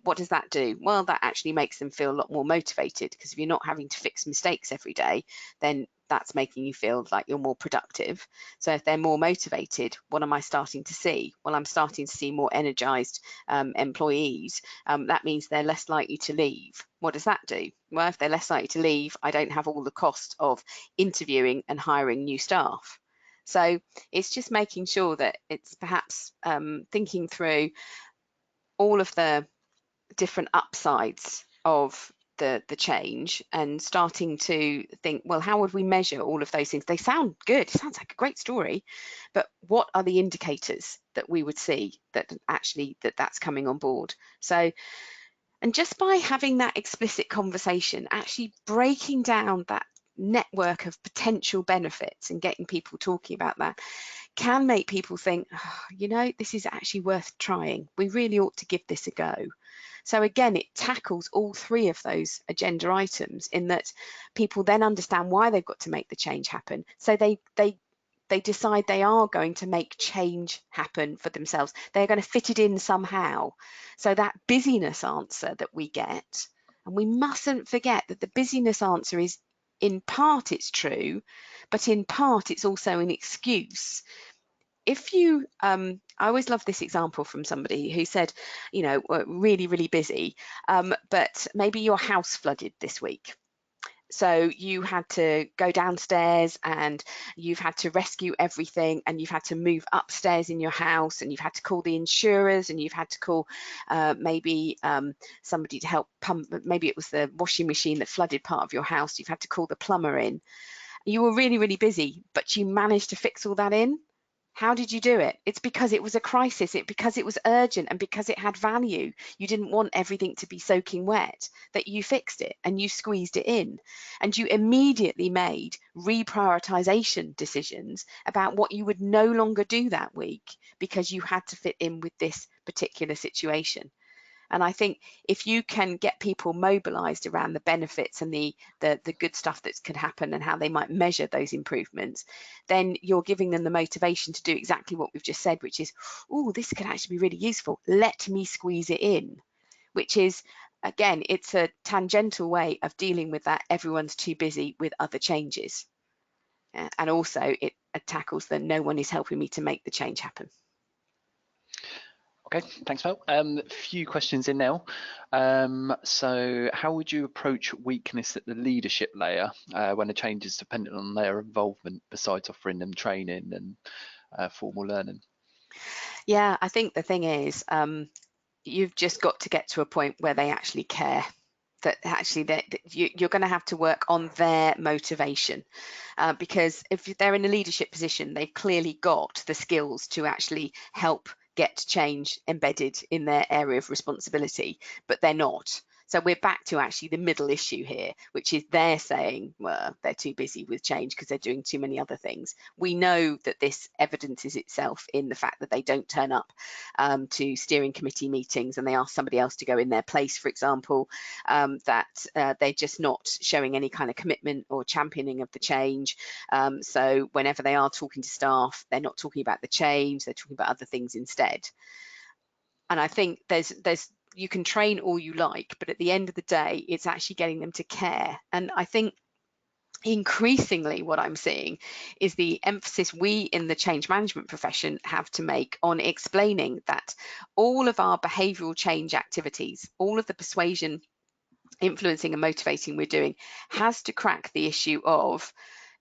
What does that do? Well, that actually makes them feel a lot more motivated, because if you're not having to fix mistakes every day, then that's making you feel like you're more productive. So if they're more motivated, what am I starting to see? Well, I'm starting to see more energized employees. That means they're less likely to leave. What does that do? Well, if they're less likely to leave, I don't have all the cost of interviewing and hiring new staff. So it's just making sure that it's perhaps thinking through all of the different upsides of the change, and starting to think, well, how would we measure all of those things? They sound good, it sounds like a great story, but what are the indicators that we would see that actually that's coming on board? So, and just by having that explicit conversation, actually breaking down that network of potential benefits and getting people talking about that, can make people think, oh, you know, this is actually worth trying. We really ought to give this a go. So again, it tackles all three of those agenda items, in that people then understand why they've got to make the change happen. So they decide they are going to make change happen for themselves. They're going to fit it in somehow. So that busyness answer that we get, and we mustn't forget that the busyness answer is, in part it's true, but in part it's also an excuse. If you, I always love this example from somebody who said, you know, we're really, really busy, but maybe your house flooded this week. So you had to go downstairs and you've had to rescue everything, and you've had to move upstairs in your house, and you've had to call the insurers, and you've had to call maybe somebody to help pump. Maybe it was the washing machine that flooded part of your house. You've had to call the plumber in. You were really, really busy, but you managed to fix all that in. How did you do it? It's because it was a crisis, because it was urgent, and because it had value. You didn't want everything to be soaking wet, that you fixed it and you squeezed it in. And you immediately made reprioritization decisions about what you would no longer do that week, because you had to fit in with this particular situation. And I think if you can get people mobilized around the benefits and the good stuff that can happen and how they might measure those improvements, then you're giving them the motivation to do exactly what we've just said, which is, oh, this could actually be really useful. Let me squeeze it in, which is, again, it's a tangential way of dealing with that. Everyone's too busy with other changes. And also it tackles the no one is helping me to make the change happen. Okay, thanks, Mel. A few questions in now. So how would you approach weakness at the leadership layer when a change is dependent on their involvement, besides offering them training and formal learning? Yeah, I think the thing is, you've just got to get to a point where they actually care, that actually that you're going to have to work on their motivation, because if they're in a leadership position, they've clearly got the skills to actually help get change embedded in their area of responsibility, but they're not. So we're back to actually the middle issue here, which is they're saying, well, they're too busy with change because they're doing too many other things. We know that this evidences itself in the fact that they don't turn up to steering committee meetings and they ask somebody else to go in their place, for example, that they're just not showing any kind of commitment or championing of the change. So whenever they are talking to staff, they're not talking about the change, they're talking about other things instead. And I think there's you can train all you like, but at the end of the day, it's actually getting them to care. And I think increasingly what I'm seeing is the emphasis we in the change management profession have to make on explaining that all of our behavioural change activities, all of the persuasion, influencing and motivating we're doing has to crack the issue of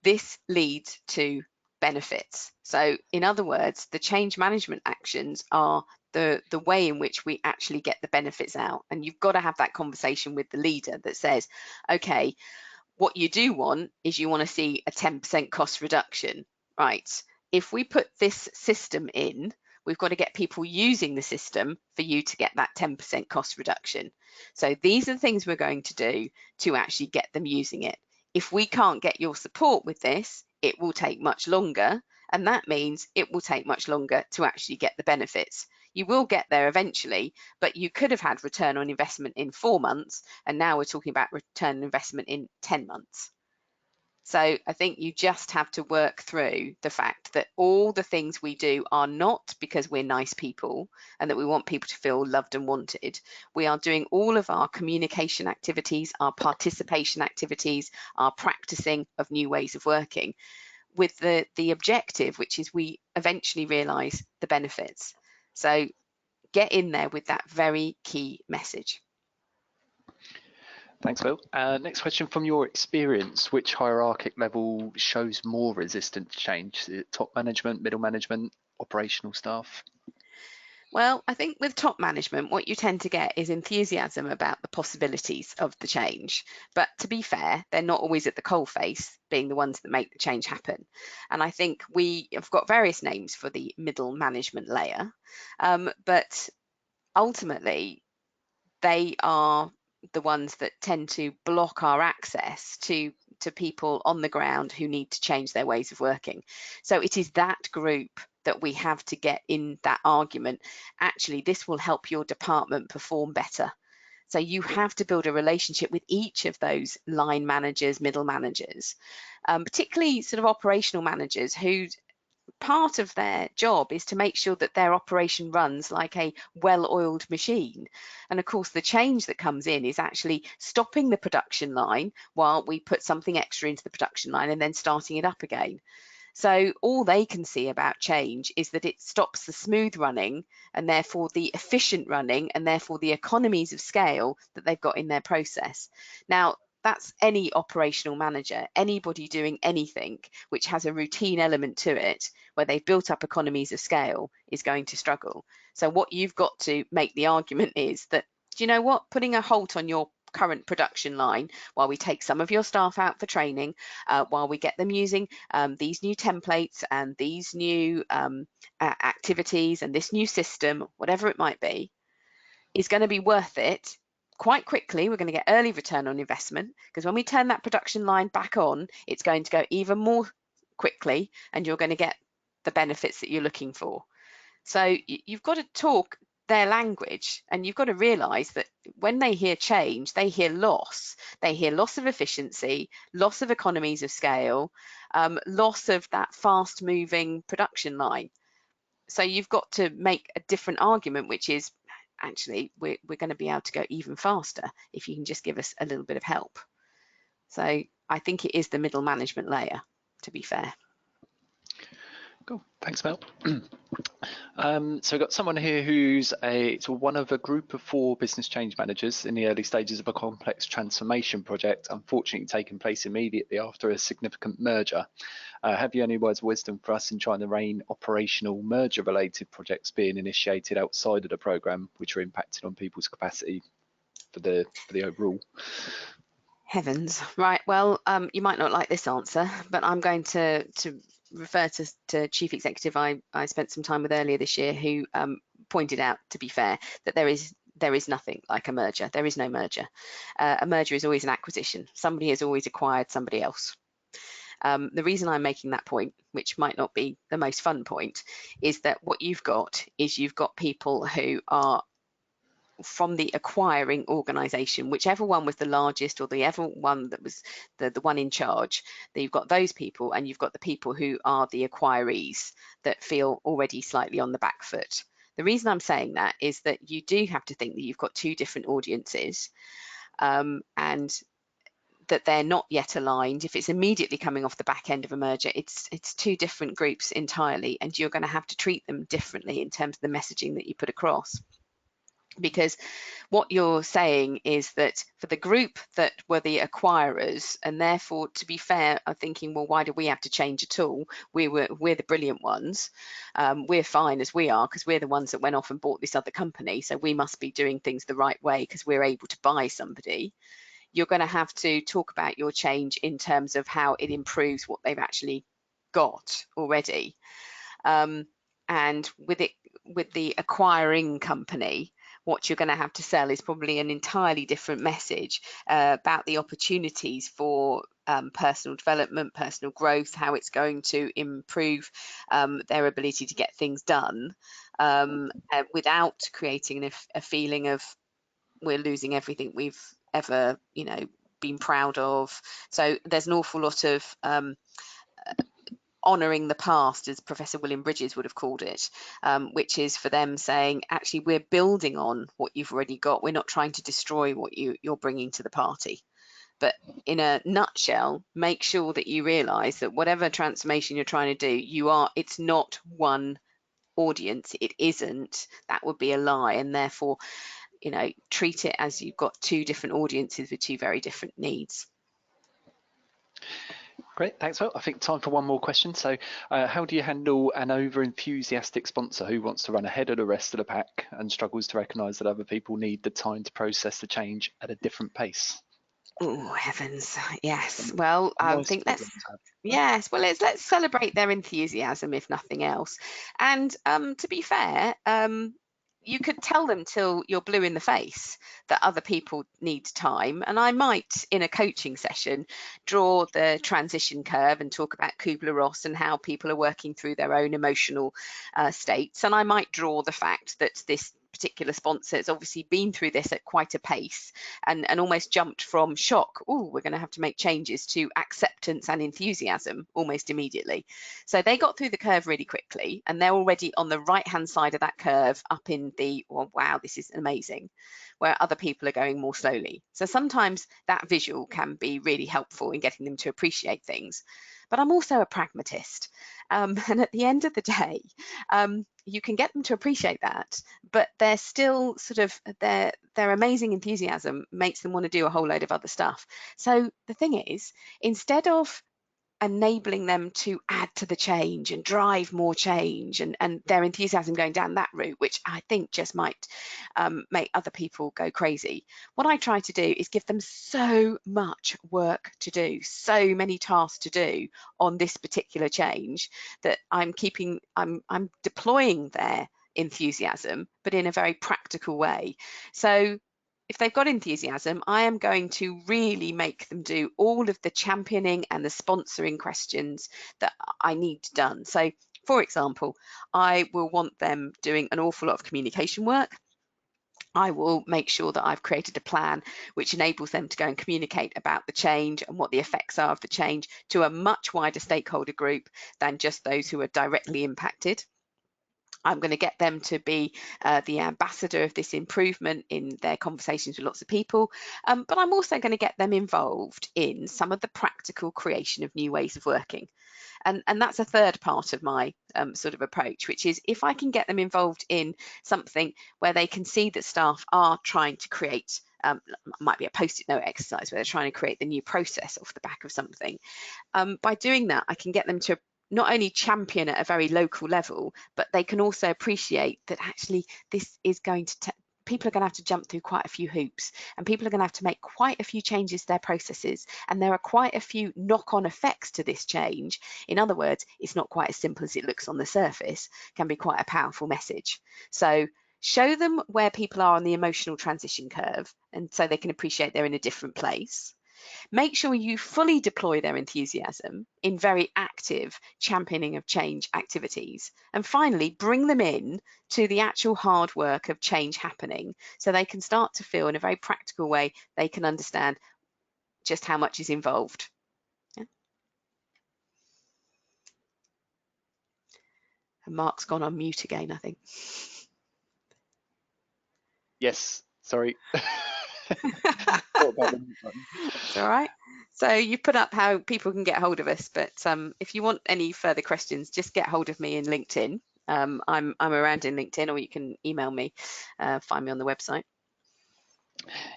this leads to benefits. So in other words, the change management actions are the way in which we actually get the benefits out. And you've got to have that conversation with the leader that says, okay, what you do want is you want to see a 10% cost reduction, right? If we put this system in, we've got to get people using the system for you to get that 10% cost reduction. So these are the things we're going to do to actually get them using it. If we can't get your support with this, it will take much longer. And that means it will take much longer to actually get the benefits. You will get there eventually, but you could have had return on investment in 4 months, and now we're talking about return on investment in 10 months. So I think you just have to work through the fact that all the things we do are not because we're nice people and that we want people to feel loved and wanted. We are doing all of our communication activities, our participation activities, our practicing of new ways of working with the objective, which is we eventually realise the benefits. So get in there with that very key message. Thanks, Will. Next question, from your experience, which hierarchic level shows more resistant to change? Is it top management, middle management, operational staff? Well, I think with top management, what you tend to get is enthusiasm about the possibilities of the change. But to be fair, they're not always at the coalface, being the ones that make the change happen. And I think we have got various names for the middle management layer, but ultimately, they are the ones that tend to block our access to people on the ground who need to change their ways of working. So it is that group that we have to get in that argument. Actually, this will help your department perform better. So you have to build a relationship with each of those line managers, middle managers, particularly sort of operational managers who part of their job is to make sure that their operation runs like a well-oiled machine. And of course, the change that comes in is actually stopping the production line while we put something extra into the production line and then starting it up again. So all they can see about change is that it stops the smooth running and therefore the efficient running and therefore the economies of scale that they've got in their process. Now, that's any operational manager, anybody doing anything which has a routine element to it, where they've built up economies of scale, is going to struggle. So what you've got to make the argument is that, do you know what, putting a halt on your current production line while we take some of your staff out for training, while we get them using these new templates and these new activities and this new system, whatever it might be, is going to be worth it. Quite quickly, we're going to get early return on investment, because when we turn that production line back on, it's going to go even more quickly and you're going to get the benefits that you're looking for. So you've got to talk their language, and you've got to realize that when they hear change, they hear loss. They hear loss of efficiency, loss of economies of scale, loss of that fast moving production line. So you've got to make a different argument, which is, actually, we're going to be able to go even faster if you can just give us a little bit of help. So I think it is the middle management layer, to be fair. Cool, thanks, Mel. So we've got someone here who's one of a group of 4 business change managers in the early stages of a complex transformation project, unfortunately taking place immediately after a significant merger. Have you any words of wisdom for us in trying to rein operational merger-related projects being initiated outside of the programme, which are impacting on people's capacity for the overall? Heavens, right? Well, you might not like this answer, but I'm going to refer to Chief Executive I spent some time with earlier this year, who pointed out, to be fair, that there is there is nothing like a merger. There is no merger. A merger is always an acquisition. Somebody has always acquired somebody else. The reason I'm making that point, which might not be the most fun point, is that what you've got is you've got people who are from the acquiring organization, whichever one was the largest or the ever one that was the one in charge, that you've got those people, and you've got the people who are the acquirees that feel already slightly on the back foot. The reason I'm saying that is that you do have to think that you've got two different audiences, and that they're not yet aligned. If it's immediately coming off the back end of a merger, it's two different groups entirely, and you're going to have to treat them differently in terms of the messaging that you put across. Because what you're saying is that for the group that were the acquirers, and therefore, to be fair, are thinking, well, why do we have to change at all? We're the brilliant ones. We're fine as we are because we're the ones that went off and bought this other company. So we must be doing things the right way because we're able to buy somebody. You're going to have to talk about your change in terms of how it improves what they've actually got already. And with the acquiring company, what you're going to have to sell is probably an entirely different message about the opportunities for personal development, personal growth, how it's going to improve their ability to get things done without creating a feeling of we're losing everything we've ever, been proud of. So there's an awful lot of honouring the past, as Professor William Bridges would have called it, which is for them saying, actually, we're building on what you've already got. We're not trying to destroy what you're bringing to the party. But in a nutshell, make sure that you realise that whatever transformation you're trying to do, it's not one audience. It isn't. That would be a lie. And therefore, treat it as you've got two different audiences with two very different needs. Great, thanks. Well, I think time for one more question. So how do you handle an over-enthusiastic sponsor who wants to run ahead of the rest of the pack and struggles to recognise that other people need the time to process the change at a different pace? Oh, heavens. Yes. Well, I think let's celebrate their enthusiasm, if nothing else. And to be fair, you could tell them till you're blue in the face that other people need time. And I might, in a coaching session, draw the transition curve and talk about Kubler-Ross and how people are working through their own emotional states. And I might draw the fact that this particular sponsor has obviously been through this at quite a pace and almost jumped from shock, oh, we're going to have to make changes, to acceptance and enthusiasm almost immediately. So they got through the curve really quickly, and they're already on the right hand side of that curve up in the, oh, wow, this is amazing, where other people are going more slowly. So sometimes that visual can be really helpful in getting them to appreciate things. But I'm also a pragmatist. And at the end of the day, you can get them to appreciate that, but they're still sort of, their amazing enthusiasm makes them want to do a whole load of other stuff. So the thing is, instead of enabling them to add to the change and drive more change and their enthusiasm going down that route, which I think just might make other people go crazy, what I try to do is give them so much work to do, so many tasks to do on this particular change, that I'm deploying their enthusiasm, but in a very practical way. So if they've got enthusiasm, I am going to really make them do all of the championing and the sponsoring questions that I need done. So, for example, I will want them doing an awful lot of communication work. I will make sure that I've created a plan which enables them to go and communicate about the change and what the effects are of the change to a much wider stakeholder group than just those who are directly impacted. I'm going to get them to be the ambassador of this improvement in their conversations with lots of people, but I'm also going to get them involved in some of the practical creation of new ways of working. And that's a third part of my sort of approach, which is if I can get them involved in something where they can see that staff are trying to create, might be a post-it note exercise where they're trying to create the new process off the back of something. By doing that, I can get them to not only champion at a very local level, but they can also appreciate that actually this is going to people are going to have to jump through quite a few hoops, and people are going to have to make quite a few changes to their processes, and there are quite a few knock-on effects to this change. In other words, it's not quite as simple as it looks on the surface. It can be quite a powerful message. So show them where people are on the emotional transition curve, and so they can appreciate they're in a different place. Make sure you fully deploy their enthusiasm in very active championing of change activities. And finally, bring them in to the actual hard work of change happening, so they can start to feel in a very practical way, they can understand just how much is involved. Yeah. And Mark's gone on mute again, I think. Yes, sorry. It's all right. So you've put up how people can get hold of us, but if you want any further questions, just get hold of me in LinkedIn. I'm around in LinkedIn, or you can email me, find me on the website.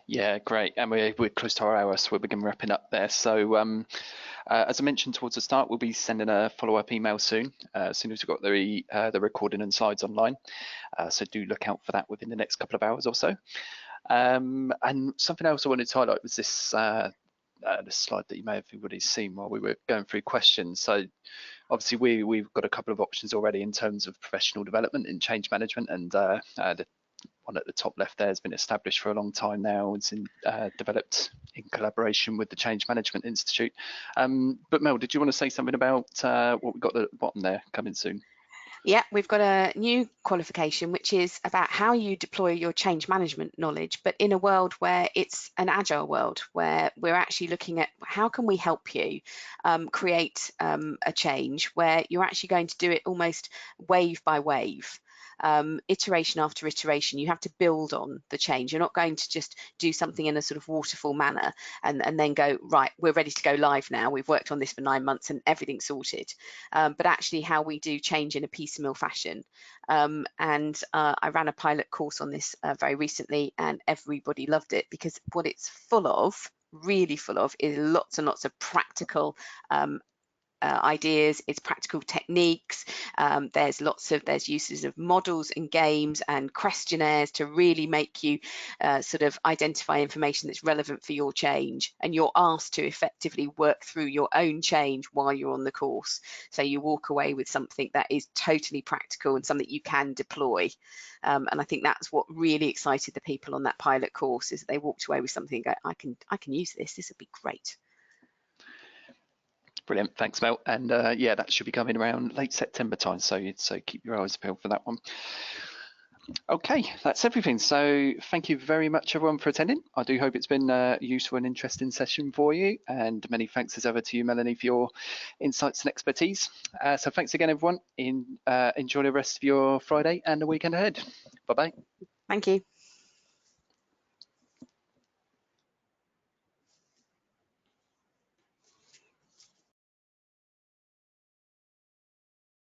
Yeah, great. And we're close to our hour, so we'll begin wrapping up there. So as I mentioned towards the start, we'll be sending a follow-up email soon, as soon as we've got the recording and slides online. So do look out for that within the next couple of hours or so. And something else I wanted to highlight was this the slide that you may have already seen while we were going through questions. So obviously we've got a couple of options already in terms of professional development in change management, and the one at the top left there has been established for a long time now. It's developed in collaboration with the Change Management Institute. But Mel, did you want to say something about what we've got at the bottom there coming soon? Yeah, we've got a new qualification, which is about how you deploy your change management knowledge, but in a world where it's an agile world, where we're actually looking at how can we help you create a change where you're actually going to do it almost wave by wave. Iteration after iteration, you have to build on the change. You're not going to just do something in a sort of waterfall manner and then go, right, we're ready to go live now. We've worked on this for 9 months and everything's sorted. But actually how we do change in a piecemeal fashion. I ran a pilot course on this very recently, and everybody loved it, because what it's full of, really full of, is lots and lots of practical ideas, it's practical techniques. There's uses of models and games and questionnaires to really make you sort of identify information that's relevant for your change, and you're asked to effectively work through your own change while you're on the course, so you walk away with something that is totally practical and something you can deploy. And I think that's what really excited the people on that pilot course, is that they walked away with something and go, I can use this would be great. Brilliant, thanks Mel. And yeah, that should be coming around late September time, so keep your eyes peeled for that one. Okay, that's everything. So thank you very much everyone for attending. I do hope it's been a useful and interesting session for you, and many thanks as ever to you, Melanie, for your insights and expertise. So thanks again everyone. Enjoy the rest of your Friday and the weekend ahead. Bye bye. Thank you.